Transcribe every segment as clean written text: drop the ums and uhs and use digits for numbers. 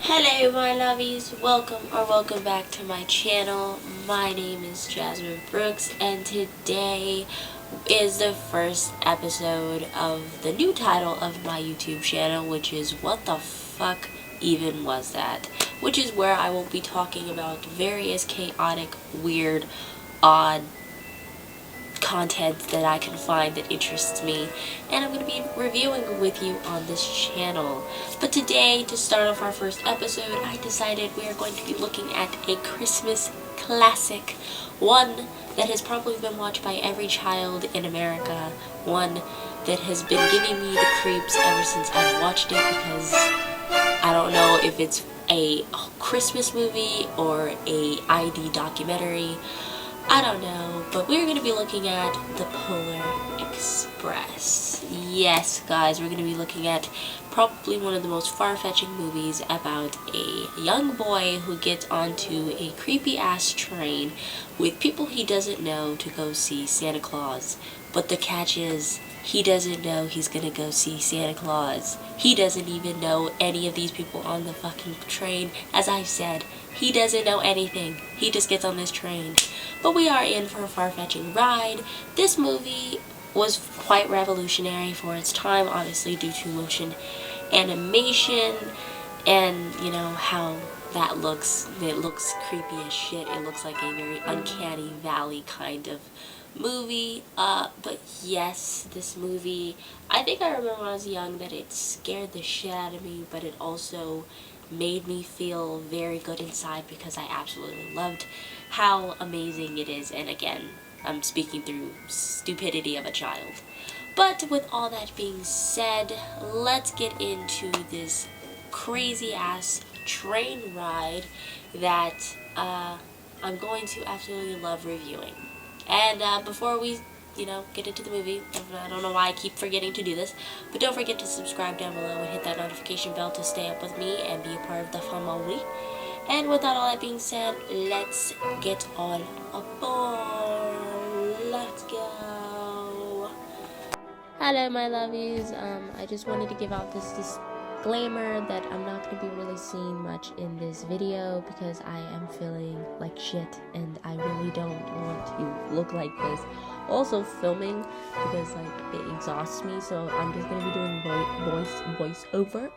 Hello my lovies, welcome back to my channel. My name is Jasmine Brooks and today is the first episode of the new title of my YouTube channel, which is What the Fuck Even Was That? Which is where I will be talking about various chaotic, weird, odd content that I can find that interests me, and I'm going to be reviewing with you on this channel. But today, to start off our first episode, I decided we are going to be looking at a Christmas classic, one that has probably been watched by every child in America, one that has been giving me the creeps ever since I watched it, because I don't know if it's a Christmas movie or a ID documentary. I don't know, but we're going to be looking at The Polar Express. Yes, guys, we're going to be looking at probably one of the most far-fetching movies about a young boy who gets onto a creepy-ass train with people he doesn't know to go see Santa Claus. But the catch is, he doesn't know he's going to go see Santa Claus. He doesn't even know any of these people on the fucking train. As I've said, he doesn't know anything. He just gets on this train. But we are in for a far-fetching ride. This movie was quite revolutionary for its time, obviously due to motion animation and, you know, how that looks. It looks creepy as shit. It looks like a very uncanny valley kind of movie. But yes, this movie, I think I remember when I was young that it scared the shit out of me, but it also made me feel very good inside because I absolutely loved how amazing it is. And again, I'm speaking through stupidity of a child. But with all that being said, let's get into this crazy ass train ride that I'm going to absolutely love reviewing. And before we, get into the movie, I don't know why I keep forgetting to do this, but don't forget to subscribe down below and hit that notification bell to stay up with me and be a part of the family. And without all that being said, let's get on aboard. Let's go. Hello my lovies, I just wanted to give out this disclaimer that I'm not going to be really seeing much in this video because I am feeling like shit and I really don't want to look like this. Also filming because like it exhausts me, so I'm just going to be doing voiceover.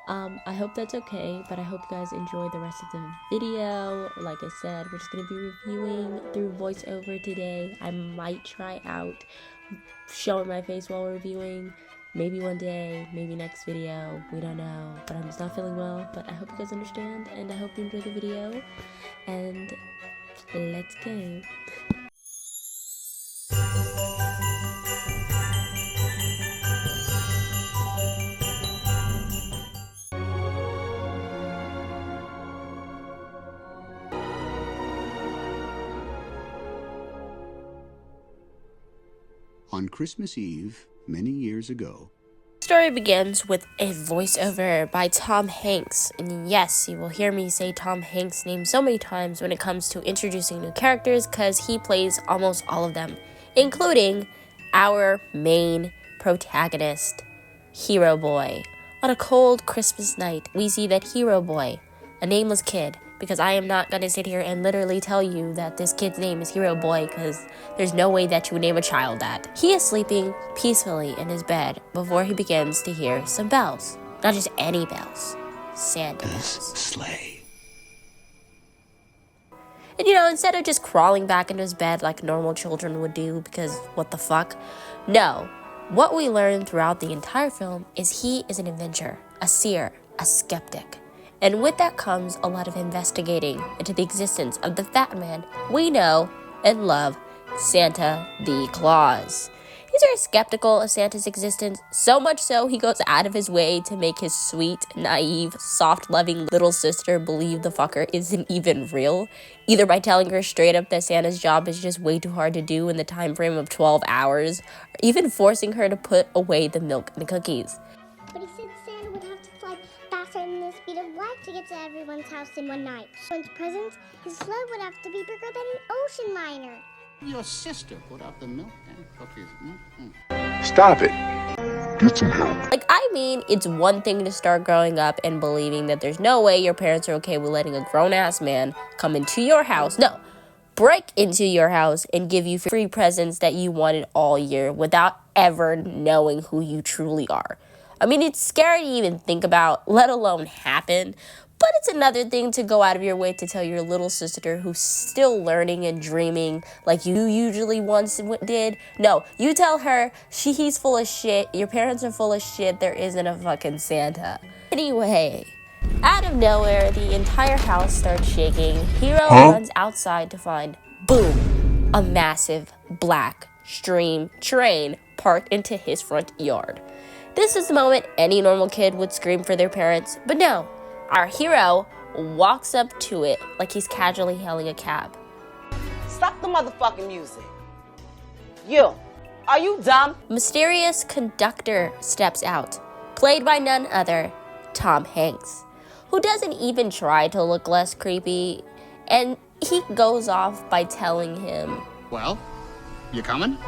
I hope that's okay, but I hope you guys enjoy the rest of the video. Like I said, we're just going to be reviewing through voiceover today. I might try out showing my face while reviewing. Maybe one day, maybe next video, we don't know. But I'm just not feeling well, but I hope you guys understand, and I hope you enjoy the video. And let's go. On Christmas Eve, many years ago, The story begins with a voiceover by Tom Hanks, and yes, you will hear me say Tom Hanks' name so many times when it comes to introducing new characters because he plays almost all of them, including our main protagonist, Hero Boy. On a cold Christmas night, we see that Hero Boy, a nameless kid, because I am not going to sit here and literally tell you that this kid's name is Hero Boy because there's no way that you would name a child that. He is sleeping peacefully in his bed before he begins to hear some bells. Not just any bells, Santa bells. sleigh. And instead of just crawling back into his bed like normal children would do because what the fuck? No. What we learn throughout the entire film is he is an adventurer, a seer, a skeptic. And with that comes a lot of investigating into the existence of the fat man we know and love, Santa the Claus. He's very skeptical of Santa's existence, so much so he goes out of his way to make his sweet, naive, soft-loving little sister believe the fucker isn't even real, either by telling her straight up that Santa's job is just way too hard to do in the time frame of 12 hours, or even forcing her to put away the milk and the cookies. But he said Santa would have to fly faster than the speed of light to get to everyone's house in one night. Once presents, his sled would have to be bigger than an ocean liner. Your sister put out the milk and cookies. Stop it. get some help. Like, I mean, it's one thing to start growing up and believing that there's no way your parents are okay with letting a grown-ass man come into your house. No, break into your house and give you free presents that you wanted all year without ever knowing who you truly are. I mean, it's scary to even think about, let alone happen. But it's another thing to go out of your way to tell your little sister who's still learning and dreaming like you usually once did. No, you tell her he's full of shit, your parents are full of shit, there isn't a fucking Santa. Anyway, out of nowhere, the entire house starts shaking. Hero runs outside to find, boom, a massive black stream train parked into his front yard. This is the moment any normal kid would scream for their parents, but no. Our hero walks up to it like he's casually hailing a cab. Stop the motherfucking music. You, are you dumb? Mysterious conductor steps out, played by none other, Tom Hanks, who doesn't even try to look less creepy, and he goes off by telling him, "Well, you coming?"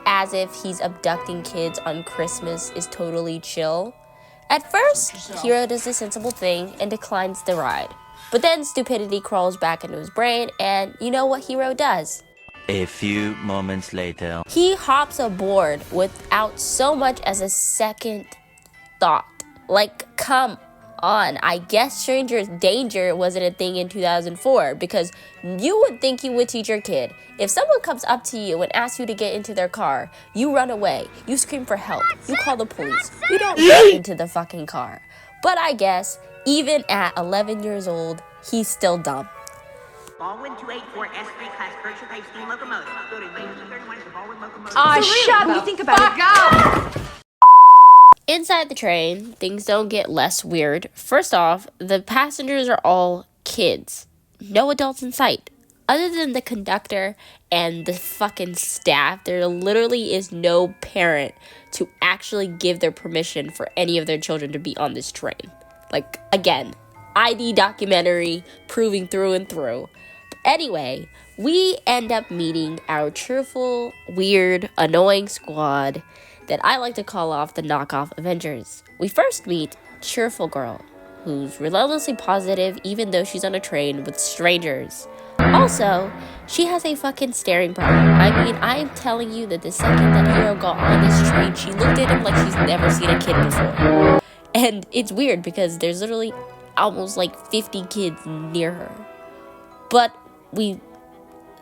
As if he's abducting kids on Christmas is totally chill. At first, Hero does the sensible thing and declines the ride. But then stupidity crawls back into his brain, and you know what Hero does? A few moments later. He hops aboard without so much as a second thought. Like, come on. I guess stranger danger wasn't a thing in 2004, because you would think you would teach your kid. If someone comes up to you and asks you to get into their car, you run away, you scream for help, you call the police, you don't get into the fucking car. But I guess, even at 11 years old, he's still dumb. Baldwin 284 S3 class Berkshire type steam locomotive. Loading later than 31 is the Baldwin locomotive. Shut up. Think about it. Go. Inside the train, things don't get less weird. First off, the passengers are all kids. No adults in sight. Other than the conductor and the fucking staff, there literally is no parent to actually give their permission for any of their children to be on this train. Like, again, ID documentary proving through and through. But anyway, we end up meeting our cheerful, weird, annoying squad that I like to call off the knockoff Avengers. We first meet Cheerful Girl, who's relentlessly positive even though she's on a train with strangers. Also, she has a fucking staring problem. I mean, I'm telling you that the second that Hero got on this train, she looked at him like she's never seen a kid before. And it's weird because there's literally almost like 50 kids near her. But we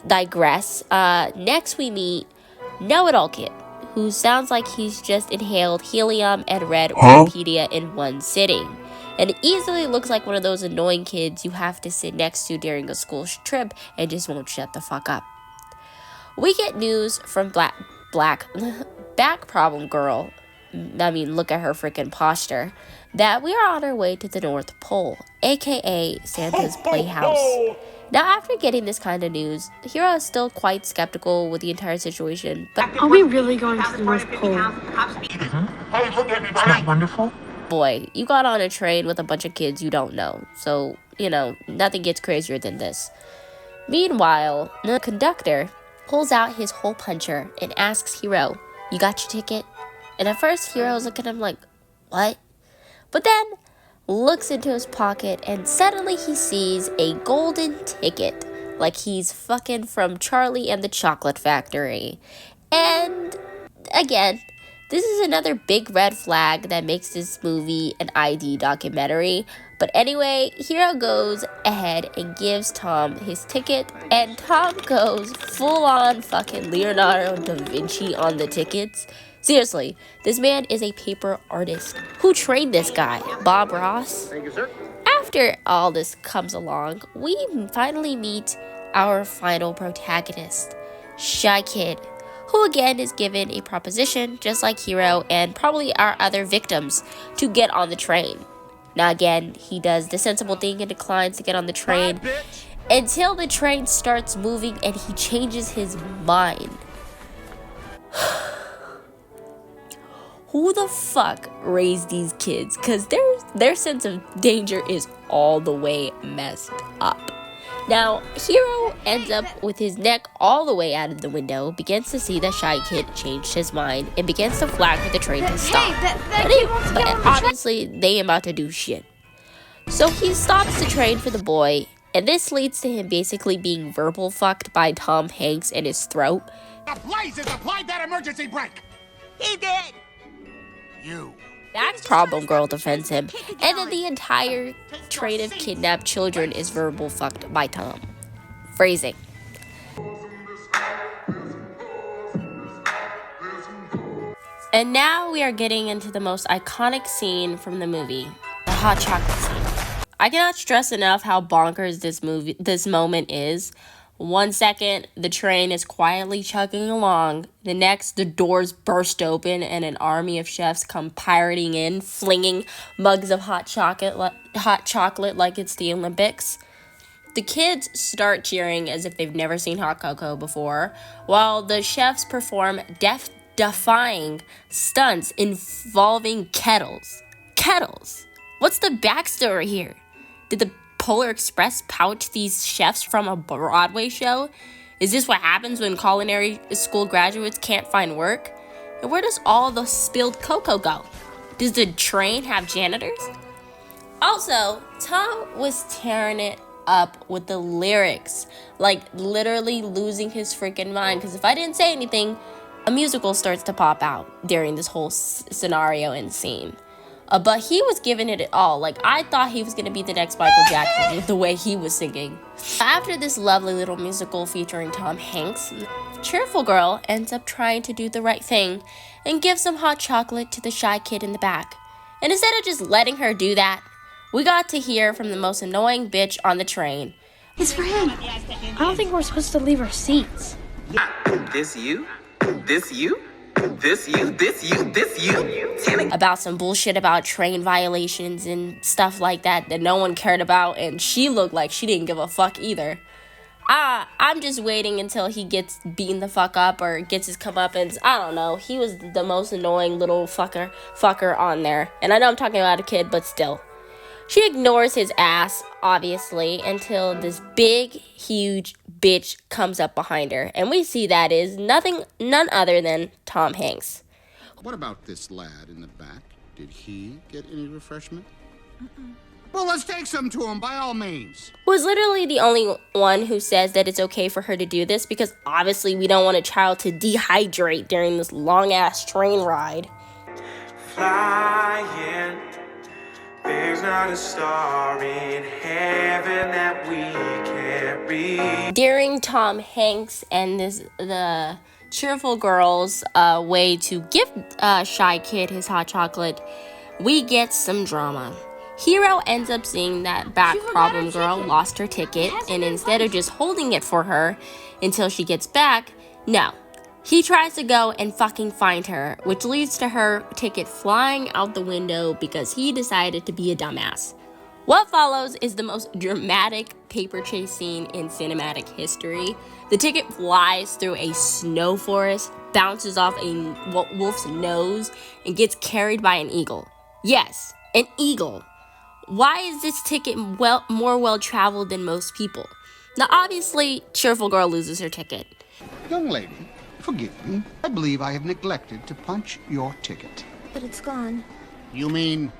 digress. Next we meet Know-It-All Kid, who sounds like he's just inhaled helium and read Wikipedia in one sitting. And it easily looks like one of those annoying kids you have to sit next to during a school trip and just won't shut the fuck up. We get news from back problem girl, I mean, look at her freaking posture, that we are on our way to the North Pole, aka Santa's Playhouse. Now, after getting this kind of news, Hero is still quite skeptical with the entire situation, but Are we really going to the North Pole? Isn't that wonderful? boy, you got on a train with a bunch of kids you don't know, so, you know, nothing gets crazier than this. Meanwhile, the conductor pulls out his hole puncher and asks Hero, "You got your ticket?" And at first, Hero's looking at him like, "What?" But then looks into his pocket and suddenly he sees a golden ticket, like he's fucking from Charlie and the Chocolate Factory. And again, this is another big red flag that makes this movie an ID documentary. But anyway, Hero goes ahead and gives Tom his ticket, and Tom goes full on fucking Leonardo da Vinci on the tickets. Seriously, this man is a paper artist. Who trained this guy? Bob Ross? Thank you, sir. After all this comes along, we finally meet our final protagonist, Shy Kid, who again is given a proposition, just like Hero and probably our other victims, to get on the train. Now again, he does the sensible thing and declines to get on the train until the train starts moving and he changes his mind. Who the fuck raised these kids? Because their sense of danger is all the way messed up. Now, Hero ends up with his neck all the way out of the window, begins to see that Shy Kid changed his mind, and begins to flag for the train to stop. But obviously, they ain't about to do shit. So he stops the train for the boy, and this leads to him basically being verbal fucked by Tom Hanks in his throat. The place has applied that emergency brake! He did. You. That problem girl defends him, and then the entire train of kidnapped children is verbal fucked by Tom. Phrasing. And now we are getting into the most iconic scene from the movie, the hot chocolate scene. I cannot stress enough how bonkers this moment is. 1 second, the train is quietly chugging along. The next, the doors burst open and an army of chefs come pirating in, flinging mugs of hot chocolate like it's the Olympics. The kids start cheering as if they've never seen hot cocoa before, while the chefs perform death-defying stunts involving kettles. Kettles! What's the backstory here? Did the Polar Express pouch these chefs from a Broadway show? Is this what happens when culinary school graduates can't find work? And where does all the spilled cocoa go? Does the train have janitors? Also, Tom was tearing it up with the lyrics, like literally losing his freaking mind, because if I didn't say anything, a musical starts to pop out during this whole scenario and scene. But he was giving it all. Like, I thought he was going to be the next Michael Jackson with the way he was singing. After this lovely little musical featuring Tom Hanks, Cheerful Girl ends up trying to do the right thing and give some hot chocolate to the Shy Kid in the back. And instead of just letting her do that, we got to hear from the most annoying bitch on the train. It's for him. I don't think we're supposed to leave our seats. This you? This you? This you, this you, this you. About some bullshit about train violations and stuff like that no one cared about, and she looked like she didn't give a fuck either. I'm just waiting until he gets beaten the fuck up or gets his comeuppance. I don't know. He was the most annoying little fucker on there. And I know I'm talking about a kid, but still. She ignores his ass, obviously, until this big, huge bitch comes up behind her. And we see that is none other than Tom Hanks. What about this lad in the back? Did he get any refreshment? Well, let's take some to him, by all means. Was literally the only one who says that it's okay for her to do this, because obviously we don't want a child to dehydrate during this long-ass train ride. Flying. There's not a star in heaven that we can't reach. During Tom Hanks and the Cheerful Girl's way to give Shy Kid his hot chocolate, we get some drama. Hero ends up seeing that back problem girl lost her ticket, and instead of just holding it for her until she gets back, no. He tries to go and fucking find her, which leads to her ticket flying out the window because he decided to be a dumbass. What follows is the most dramatic paper chase scene in cinematic history. The ticket flies through a snow forest, bounces off a wolf's nose, and gets carried by an eagle. Yes, an eagle. Why is this ticket more well-traveled than most people? Now, obviously, Cheerful Girl loses her ticket. Young lady, forgive me. I believe I have neglected to punch your ticket. But it's gone. You mean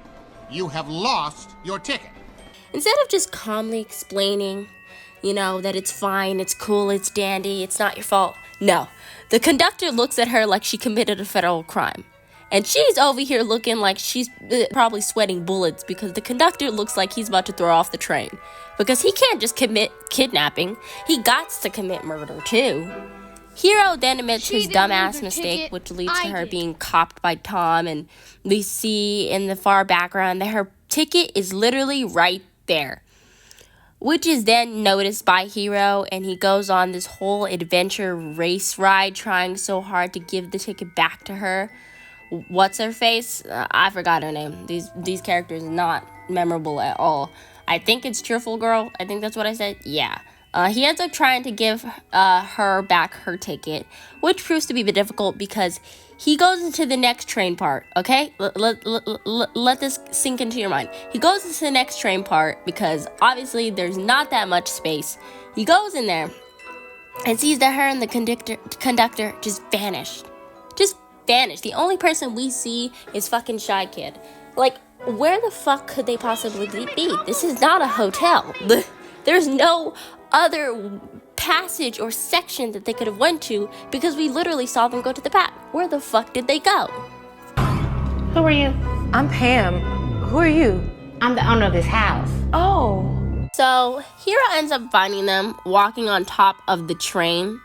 you have lost your ticket? Instead of just calmly explaining, that it's fine, it's cool, it's dandy, it's not your fault. No, the conductor looks at her like she committed a federal crime. And she's over here looking like she's probably sweating bullets because the conductor looks like he's about to throw off the train. Because he can't just commit kidnapping, he gots to commit murder too. Hero then admits his dumbass mistake, which leads to her being copped by Tom, and we see in the far background that her ticket is literally right there. Which is then noticed by Hero, and he goes on this whole adventure race ride trying so hard to give the ticket back to her. What's her face? I forgot her name. These characters are not memorable at all. I think it's Cheerful Girl. I think that's what I said. Yeah. He ends up trying to give her back her ticket, which proves to be difficult because He goes into the next train part, okay? Let this sink into your mind. He goes into the next train part because obviously there's not that much space. He goes in there and sees that her and the conductor just vanished. Just vanished. The only person we see is fucking Shy Kid. Like, where the fuck could they possibly be? This is not a hotel. There's no other passage or section that they could have went to because we literally saw them go to the back. Where the fuck did they go? Who are you? I'm Pam. Who are you? I'm the owner of this house. Oh. So, Hero ends up finding them walking on top of the train.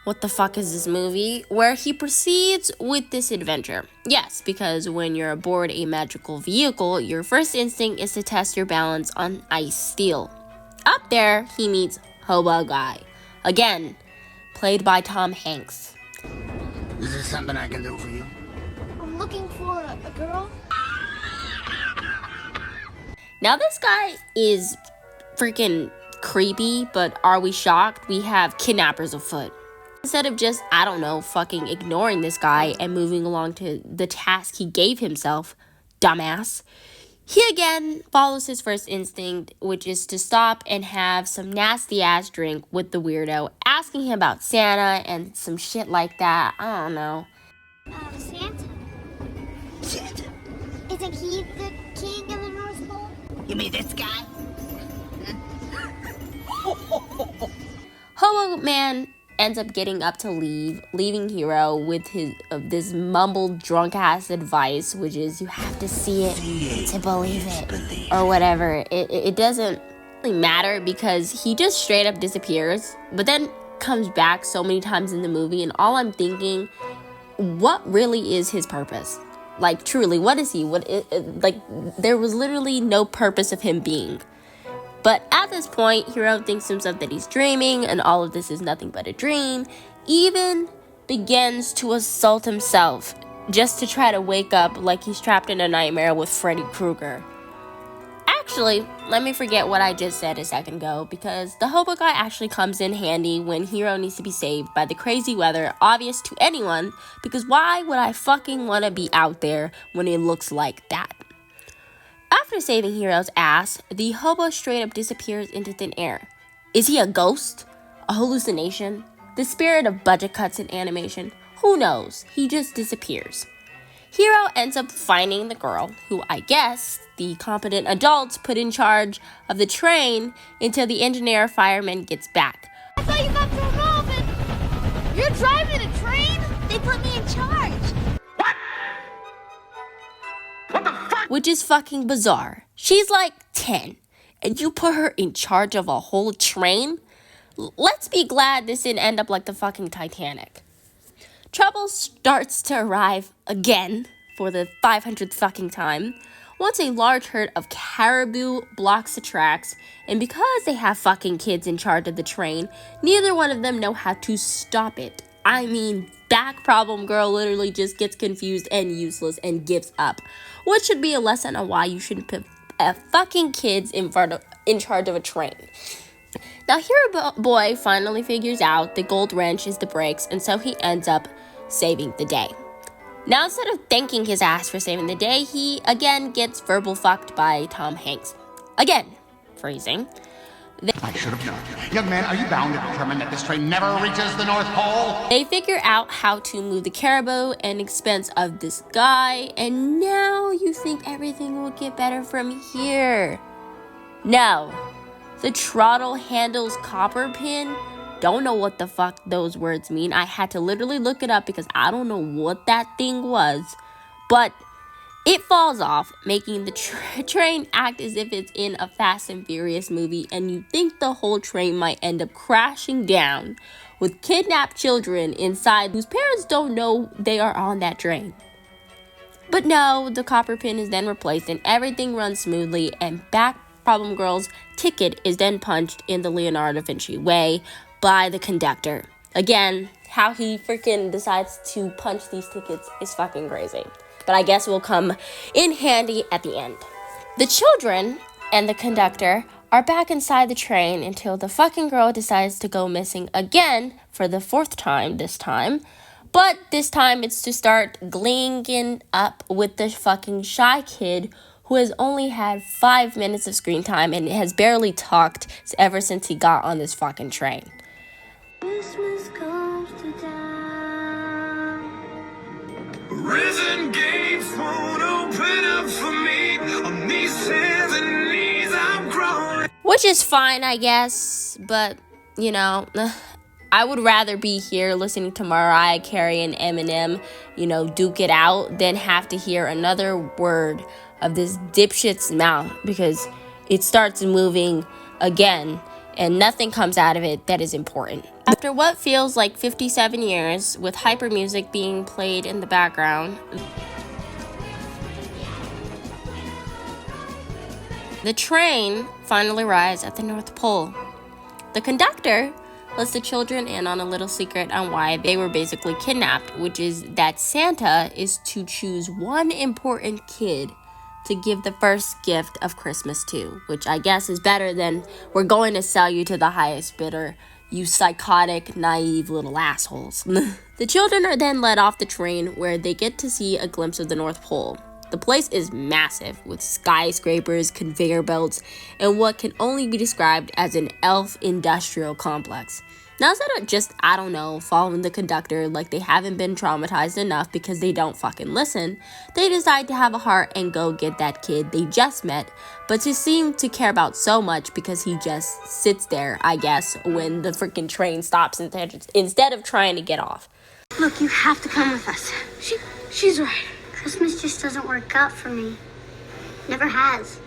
What the fuck is this movie? Where he proceeds with this adventure. Yes, because when you're aboard a magical vehicle, your first instinct is to test your balance on ice steel. Up there, he meets Hobo Guy. Again, played by Tom Hanks. Is there something I can do for you? I'm looking for a girl. Now this guy is freaking creepy, but are we shocked? We have kidnappers afoot. Instead of just, I don't know, fucking ignoring this guy and moving along to the task he gave himself, dumbass, he again follows his first instinct, which is to stop and have some nasty-ass drink with the weirdo, asking him about Santa and some shit like that. I don't know. Santa? Santa? Isn't he the king of the North Pole? You mean this guy? Hobo Man ends up getting up to leaving Hero with his this mumbled drunk ass advice, which is you have to see it to believe it, or whatever. It doesn't really matter because he just straight up disappears, but then comes back so many times in the movie, and all I'm thinking, what really is his purpose? Like, truly, what is he? Like, there was literally no purpose of him being. But at this point, Hero thinks to himself that he's dreaming and all of this is nothing but a dream. Even begins to assault himself just to try to wake up like he's trapped in a nightmare with Freddy Krueger. Actually, let me forget what I just said a second ago because the Hobo Guy actually comes in handy when Hero needs to be saved by the crazy weather, obvious to anyone, because why would I fucking want to be out there when it looks like that? After saving Hero's ass, the hobo straight up disappears into thin air. Is he a ghost? A hallucination? The spirit of budget cuts and animation? Who knows? He just disappears. Hero ends up finding the girl, who I guess the competent adults put in charge of the train until the engineer fireman gets back. I thought you got thrown off and you're driving a train? They put me in charge. Which is fucking bizarre. She's like 10, and you put her in charge of a whole train? Let's be glad this didn't end up like the fucking Titanic. Trouble starts to arrive again for the 500th fucking time once a large herd of caribou blocks the tracks, and because they have fucking kids in charge of the train, neither one of them know how to stop it. I mean, back problem girl literally just gets confused and useless and gives up, which should be a lesson on why you shouldn't put fucking kids in charge of a train. Now, Hero Boy finally figures out the gold wrench is the brakes, and so he ends up saving the day. Now, instead of thanking his ass for saving the day, he again gets verbal fucked by Tom Hanks. Again, phrasing. I should have known. Young man, are you bound and determined that this train never reaches the North Pole? They figure out how to move the caribou at expense of this guy, and now you think everything will get better from here. No. The throttle handles copper pin. Don't know what the fuck those words mean. I had to literally look it up because I don't know what that thing was. But it falls off, making the train act as if it's in a Fast and Furious movie, and you think the whole train might end up crashing down with kidnapped children inside whose parents don't know they are on that train. But no, the copper pin is then replaced and everything runs smoothly, and back problem girl's ticket is then punched in the Leonardo da Vinci way by the conductor. Again, how he freaking decides to punch these tickets is fucking crazy. But I guess will come in handy at the end. The children and the conductor are back inside the train until the fucking girl decides to go missing again for the 4th time this time. But this time it's to start gleeing up with the fucking shy kid who has only had 5 minutes of screen time and has barely talked ever since he got on this fucking train. Christmas comes to town. Prison gates won't open up for me. On these hands and knees I'm crawling. Which is fine, I guess, but, you know, I would rather be here listening to Mariah Carey and Eminem, you know, duke it out than have to hear another word of this dipshit's mouth, because it starts moving again and nothing comes out of it that is important. After what feels like 57 years, with hyper music being played in the background, the train finally arrives at the North Pole. The conductor lets the children in on a little secret on why they were basically kidnapped, which is that Santa is to choose one important kid to give the first gift of Christmas to, which I guess is better than we're going to sell you to the highest bidder, you psychotic, naive little assholes. The children are then led off the train where they get to see a glimpse of the North Pole. The place is massive, with skyscrapers, conveyor belts, and what can only be described as an elf industrial complex. Now, instead of just, I don't know, following the conductor like they haven't been traumatized enough because they don't fucking listen, they decide to have a heart and go get that kid they just met, but to seem to care about so much because he just sits there, I guess, when the freaking train stops instead of trying to get off. Look, you have to come with us. She's right. Christmas just doesn't work out for me. Never has.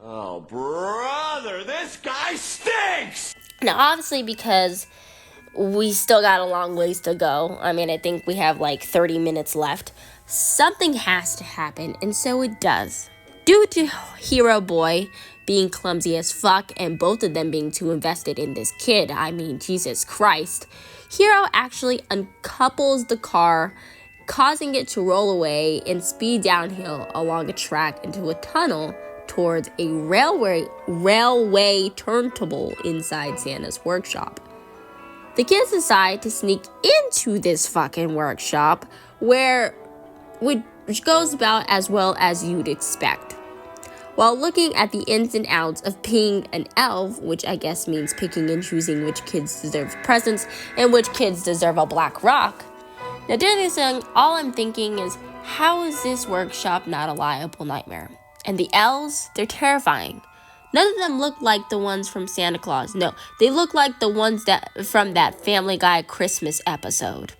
Oh, brother, this guy stinks! Now, obviously, because we still got a long ways to go, I mean, I think we have like 30 minutes left, something has to happen, and so it does. Due to Hero Boy being clumsy as fuck and both of them being too invested in this kid, I mean, Jesus Christ, Hero actually uncouples the car, causing it to roll away and speed downhill along a track into a tunnel towards a railway turntable inside Santa's workshop. The kids decide to sneak into this fucking workshop, which goes about as well as you'd expect. While looking at the ins and outs of being an elf, which I guess means picking and choosing which kids deserve presents and which kids deserve a black rock. Now, during this song, all I'm thinking is, how is this workshop not a liable nightmare? And the elves, they're terrifying. None of them look like the ones from Santa Claus. No, they look like the ones that from that Family Guy Christmas episode.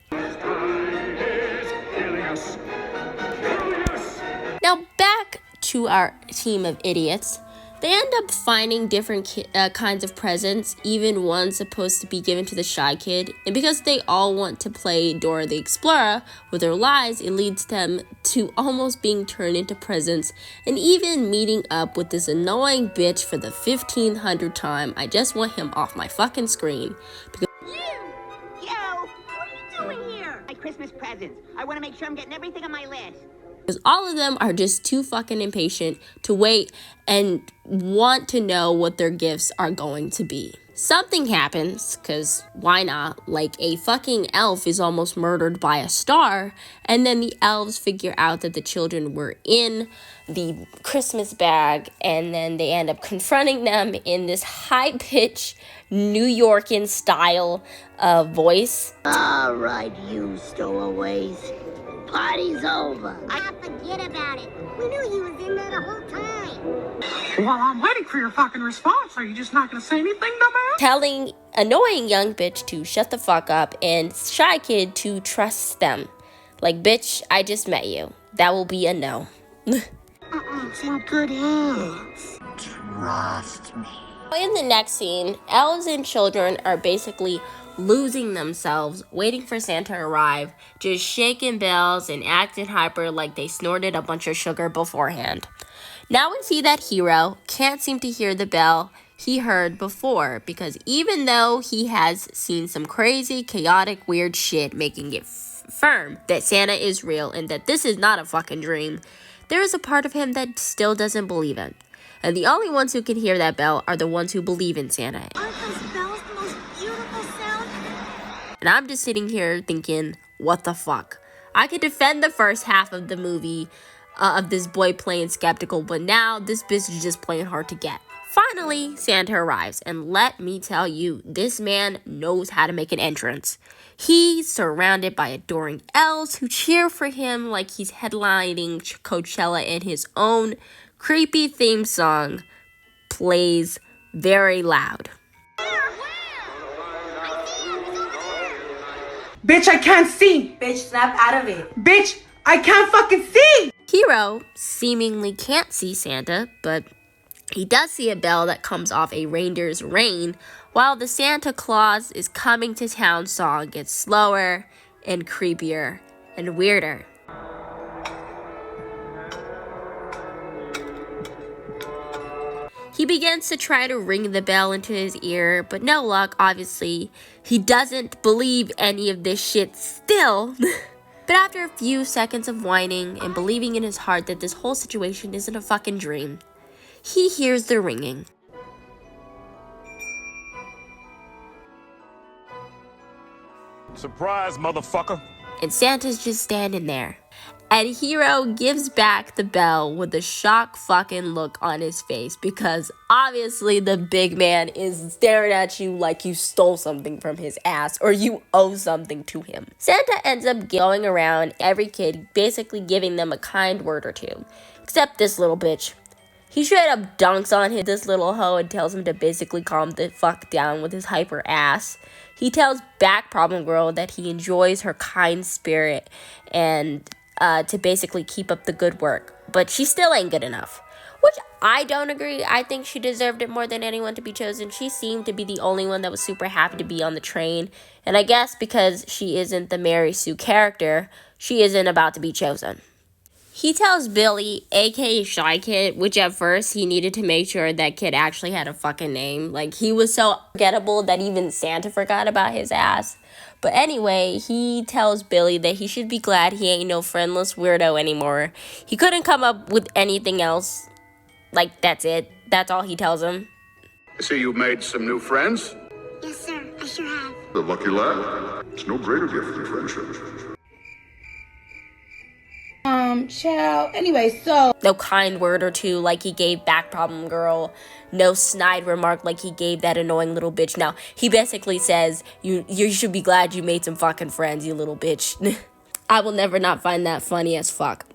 Now, back to our team of idiots. They end up finding different kinds of presents, even one supposed to be given to the shy kid. And because they all want to play Dora the Explorer with their lives, it leads them to almost being turned into presents and even meeting up with this annoying bitch for the 1500th time. I just want him off my fucking screen. You! What are you doing here? My Christmas presents. I want to make sure I'm getting everything on my list. Because all of them are just too fucking impatient to wait and want to know what their gifts are going to be. Something happens, because why not? Like, a fucking elf is almost murdered by a star, and then the elves figure out that the children were in the Christmas bag, and then they end up confronting them in this high-pitched New Yorkan style voice. All right, you stowaways. Party's over. Forget about it. We knew he was in there the whole time. Well, I'm waiting for your fucking response. Are you just not gonna say anything, dumbass? Telling annoying young bitch to shut the fuck up and shy kid to trust them. Like, bitch, I just met you. That will be a no. It's in good hands. Trust me. In the next scene, elves and children are basically losing themselves, waiting for Santa to arrive, just shaking bells and acting hyper like they snorted a bunch of sugar beforehand. Now we see that Hero can't seem to hear the bell he heard before, because even though he has seen some crazy, chaotic, weird shit making it firm that Santa is real and that this is not a fucking dream, there is a part of him that still doesn't believe it. And the only ones who can hear that bell are the ones who believe in Santa. Aren't those bells the most beautiful sound? And I'm just sitting here thinking, what the fuck? I could defend the first half of the movie of this boy playing skeptical, but now this bitch is just playing hard to get. Finally, Santa arrives, and let me tell you, this man knows how to make an entrance. He's surrounded by adoring elves who cheer for him like he's headlining Coachella, and his own creepy theme song plays very loud. Bitch, I can't see. Bitch, snap out of it. Bitch, I can't fucking see. Hero seemingly can't see Santa, but he does see a bell that comes off a reindeer's rein, while the Santa Claus is coming to town song gets slower and creepier and weirder. He begins to try to ring the bell into his ear, but no luck, obviously. He doesn't believe any of this shit still. But after a few seconds of whining and believing in his heart that this whole situation isn't a fucking dream, he hears the ringing. Surprise, motherfucker. And Santa's just standing there. And Hero gives back the bell with a shock fucking look on his face, because obviously the big man is staring at you like you stole something from his ass or you owe something to him. Santa ends up going around every kid, basically giving them a kind word or two. Except this little bitch. He straight up dunks on this little hoe and tells him to basically calm the fuck down with his hyper ass. He tells Back Problem Girl that he enjoys her kind spirit and to basically keep up the good work. But she still ain't good enough. Which I don't agree. I think she deserved it more than anyone to be chosen. She seemed to be the only one that was super happy to be on the train. And I guess because she isn't the Mary Sue character, she isn't about to be chosen. He tells Billy, aka Shy Kid, which at first he needed to make sure that kid actually had a fucking name. Like, he was so forgettable that even Santa forgot about his ass. But anyway, he tells Billy that he should be glad he ain't no friendless weirdo anymore. He couldn't come up with anything else. Like, that's it. That's all he tells him. So you made some new friends? Yes, sir. I sure have. The lucky lad. It's no greater gift than friendship. Anyway, so. No kind word or two like he gave Back Problem Girl. No snide remark like he gave that annoying little bitch. Now, he basically says, you should be glad you made some fucking friends, you little bitch. I will never not find that funny as fuck.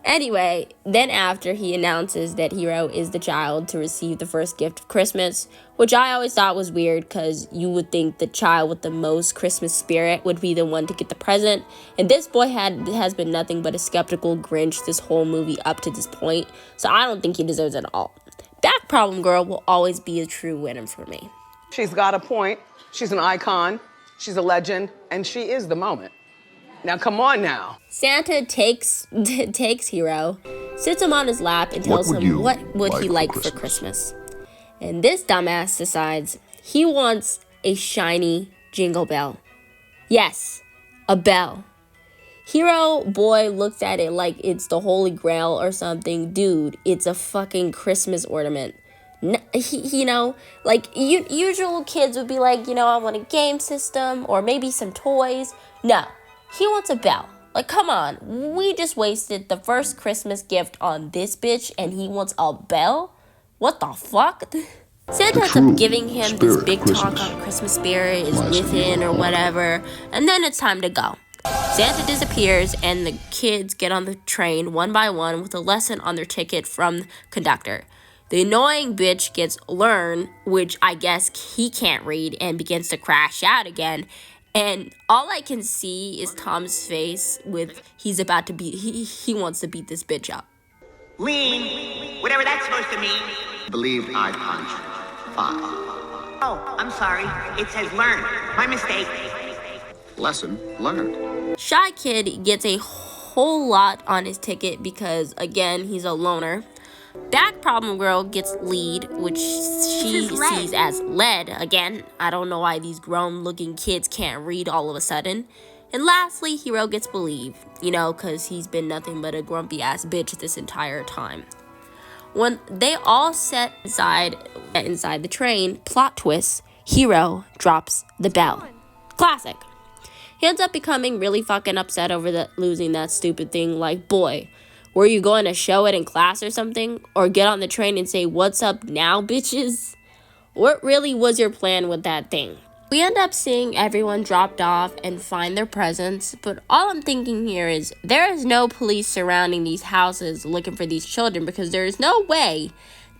Anyway, then after he announces that Hero is the child to receive the first gift of Christmas, which I always thought was weird because you would think the child with the most Christmas spirit would be the one to get the present. And this boy has been nothing but a skeptical Grinch this whole movie up to this point, so I don't think he deserves it at all. Back Problem Girl will always be a true winner for me. She's got a point. She's an icon. She's a legend. And she is the moment. Now, come on now. Santa takes Hero, sits him on his lap, and tells him what would he like for Christmas. And this dumbass decides he wants a shiny jingle bell. Yes, a bell. Hero boy looks at it like it's the Holy Grail or something. Dude, it's a fucking Christmas ornament. Usual kids would be like, I want a game system or maybe some toys. No. He wants a bell. Like, come on. We just wasted the first Christmas gift on this bitch, and he wants a bell? What the fuck? Santa ends up giving him this big talk on Christmas spirit is within or whatever, and then it's time to go. Santa disappears, and the kids get on the train one by one with a lesson on their ticket from the conductor. The annoying bitch gets learn, which I guess he can't read, and begins to crash out again. And all I can see is Tom's face with he wants to beat this bitch up. Lean, whatever that's supposed to mean. Believe I punch. 5. Oh, I'm sorry. It says learn. My mistake. Lesson learned. Shy Kid gets a whole lot on his ticket because, again, he's a loner. Back Problem Girl gets lead, which she sees as lead. Again, I don't know why these grown-looking kids can't read all of a sudden. And lastly, Hero gets believe, because he's been nothing but a grumpy-ass bitch this entire time. When they all sat inside the train, plot twist, Hero drops the bell. Classic. He ends up becoming really fucking upset over losing that stupid thing. Like, boy, were you going to show it in class or something? Or get on the train and say, what's up now, bitches? What really was your plan with that thing? We end up seeing everyone dropped off and find their presents, but all I'm thinking here is there is no police surrounding these houses looking for these children, because there is no way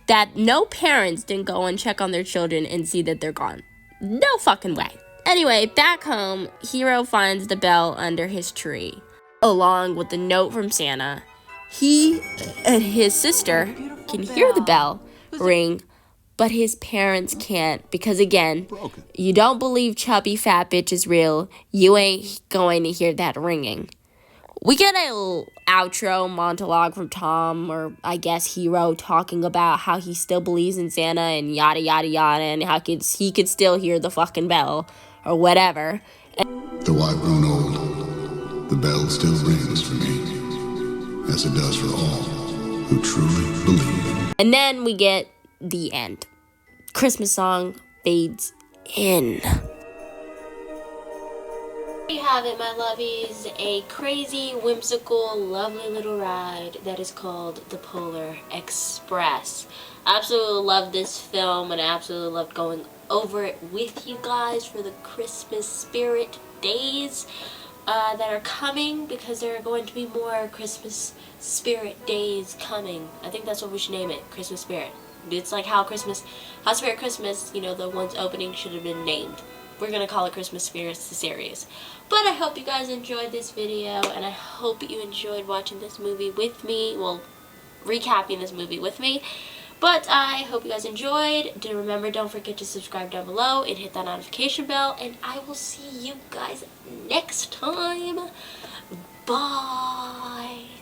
that no parents didn't go and check on their children and see that they're gone. No fucking way. Anyway, back home, Hero finds the bell under his tree, along with the note from Santa. He and his sister can hear the bell ring, but his parents can't, because again, you don't believe chubby fat bitch is real, you ain't going to hear that ringing. We get a little outro monologue from Tom, or I guess Hero, talking about how he still believes in Santa and yada yada yada, and how he could still hear the fucking bell, or whatever. Though I've grown old, the bell still rings for me, as it does for all who truly believe. And then we get the end. Christmas song fades in. There you have it, my lovies. A crazy, whimsical, lovely little ride that is called the Polar Express. Absolutely love this film, and I absolutely loved going over it with you guys for the Christmas spirit days that are coming, because there are going to be more Christmas spirit days coming. I think that's what we should name it, Christmas Spirit. It's like how Spirit Christmas, you know, the one's opening should have been named. We're gonna call it Christmas Spirits, the series. But I hope you guys enjoyed this video, and I hope you enjoyed watching this movie with me. Well, recapping this movie with me. But I hope you guys enjoyed. Remember, don't forget to subscribe down below and hit that notification bell. And I will see you guys next time. Bye.